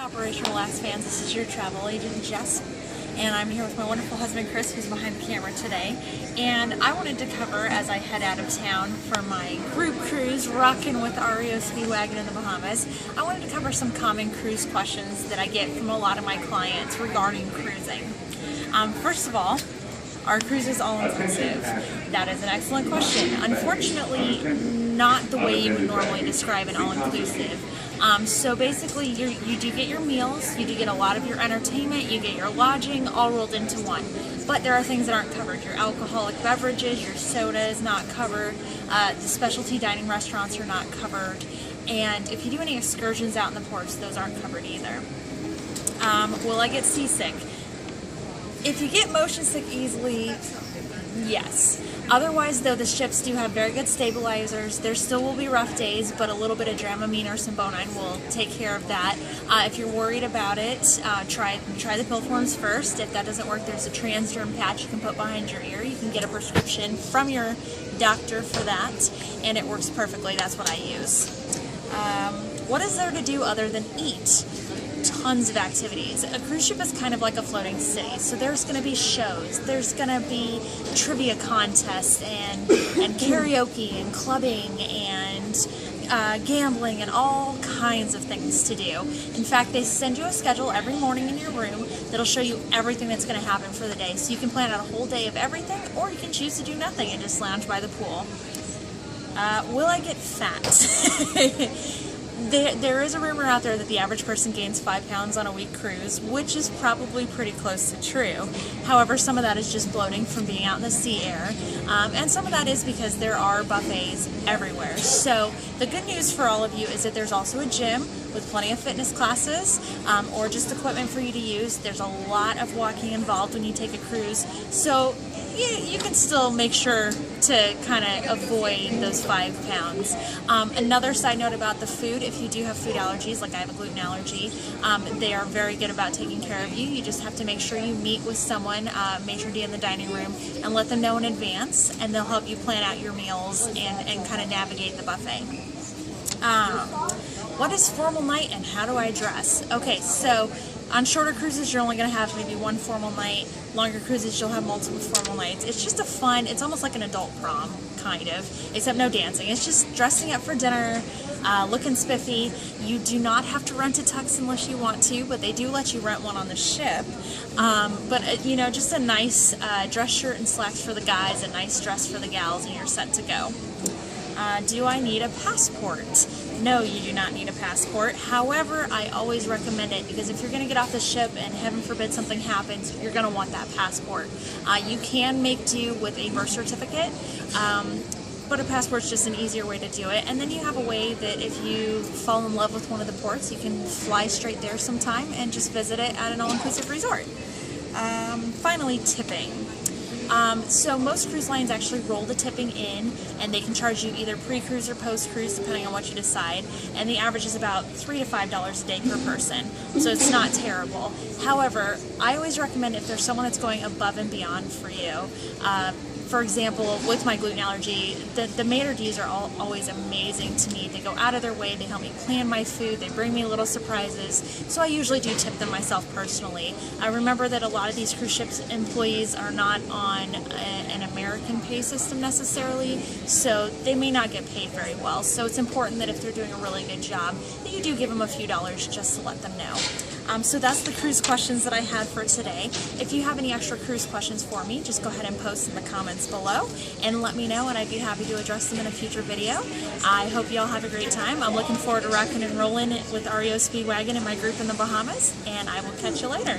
Operational Last Fans, this is your travel agent Jess, and I'm here with my wonderful husband Chris, who's behind the camera today. And I wanted to cover, as I head out of town for my group cruise, rocking with the REO Speedwagon in the Bahamas, I wanted to cover some common cruise questions that I get from a lot of my clients regarding cruising. First of all, are cruises all-inclusive? That is an excellent question. Unfortunately, not the way you would normally describe an all-inclusive. So basically, you do get your meals, you do get a lot of your entertainment, you get your lodging, all rolled into one. But there are things that aren't covered. Your alcoholic beverages, your soda is not covered, the specialty dining restaurants are not covered, and if you do any excursions out in the ports, those aren't covered either. Will I get seasick? If you get motion sick easily, yes. Otherwise, though, the ships do have very good stabilizers. There still will be rough days, but a little bit of Dramamine or Symbonine will take care of that. If you're worried about it, try the pill forms first. If that doesn't work, there's a transderm patch you can put behind your ear. You can get a prescription from your doctor for that, and it works perfectly. That's what I use. What is there to do other than eat? Tons of activities. A cruise ship is kind of like a floating city, so there's going to be shows, there's going to be trivia contests and karaoke and clubbing and gambling and all kinds of things to do. In fact, they send you a schedule every morning in your room that'll show you everything that's going to happen for the day, so you can plan out a whole day of everything, or you can choose to do nothing and just lounge by the pool. Will I get fat? There is a rumor out there that the average person gains 5 pounds on a week cruise, which is probably pretty close to true. However, some of that is just bloating from being out in the sea air, and some of that is because there are buffets everywhere. So the good news for all of you is that there's also a gym with plenty of fitness classes, or just equipment for you to use. There's a lot of walking involved when you take a cruise, so you can still make sure to kind of avoid those 5 pounds. Another side note about the food, if you do have food allergies, like I have a gluten allergy, they are very good about taking care of you. You just have to make sure you meet with someone, maitre d' in the dining room, and let them know in advance, and they'll help you plan out your meals and kind of navigate the buffet. What is formal night and how do I dress? Okay, so on shorter cruises, you're only going to have maybe one formal night. Longer cruises, you'll have multiple formal nights. It's just it's almost like an adult prom, kind of, except no dancing. It's just dressing up for dinner, looking spiffy. You do not have to rent a tux unless you want to, but they do let you rent one on the ship. You know, just a nice dress shirt and slacks for the guys, a nice dress for the gals, and you're set to go. Do I need a passport? No, you do not need a passport. However, I always recommend it because if you're going to get off the ship and heaven forbid something happens, you're going to want that passport. You can make do with a birth certificate, but a passport's just an easier way to do it. And then you have a way that if you fall in love with one of the ports, you can fly straight there sometime and just visit it at an all-inclusive resort. Finally, tipping. So most cruise lines actually roll the tipping in, and they can charge you either pre-cruise or post-cruise depending on what you decide, and the average is about $3 to $5 a day per person, so it's not terrible. However, I always recommend if there's someone that's going above and beyond for you. For example, with my gluten allergy, the maitre d's are always amazing to me. They go out of their way, they help me plan my food, they bring me little surprises, so I usually do tip them myself personally. I remember that a lot of these cruise ships employees are not on an American pay system necessarily, so they may not get paid very well, so it's important that if they're doing a really good job, that you do give them a few dollars just to let them know. So that's the cruise questions that I had for today. If you have any extra cruise questions for me, just go ahead and post in the comments below and let me know, and I'd be happy to address them in a future video. I hope you all have a great time. I'm looking forward to rocking and rolling with REO Speedwagon and my group in the Bahamas, and I will catch you later.